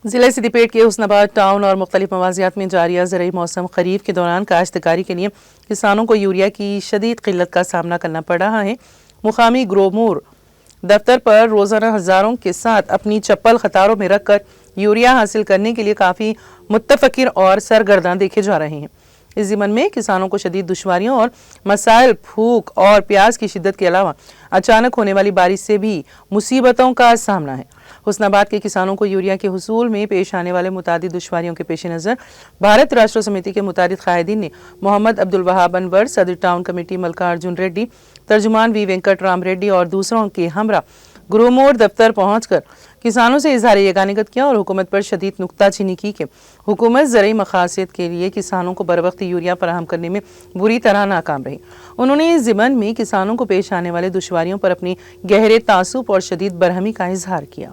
ضلع سدیپیٹ کے حسناباد ٹاؤن اور مختلف موازیات میں جاریہ زرعی موسم خریف کے دوران کاشتکاری کے لیے کسانوں کو یوریا کی شدید قلت کا سامنا کرنا پڑ رہا ہے۔ مقامی گرومور دفتر پر روزانہ ہزاروں کے ساتھ اپنی چپل قطاروں میں رکھ کر یوریا حاصل کرنے کے لیے کافی متفکر اور سرگرداں دیکھے جا رہے ہیں۔ اس ضمن میں کسانوں کو شدید دشواریوں اور مسائل بھوک اور پیاس کی شدت کے علاوہ اچانک ہونے والی بارش سے بھی مصیبتوں کا سامنا ہے۔ حسناباد کے کسانوں کو یوریا کے حصول میں پیش آنے والے متعدد دشواریوں کے پیش نظر بھارت راشٹر سمیتی کے متعدد قائدین نے محمد عبدالوہاب انور، صدر ٹاؤن کمیٹی ملکارجن ریڈی، ترجمان وی وینکٹ رام ریڈی اور دوسروں کے ہمراہ گرومور دفتر پہنچ کر کسانوں سے اظہار یگانگت کیا اور حکومت پر شدید نکتہ چینی کی کہ حکومت زرعی مقاصد کے لیے کسانوں کو بروقت یوریا فراہم کرنے میں بری طرح ناکام رہی۔ انہوں نے اس ضمن میں کسانوں کو پیش آنے والے دشواریوں پر اپنی گہرے تعصب اور شدید برہمی کا اظہار کیا۔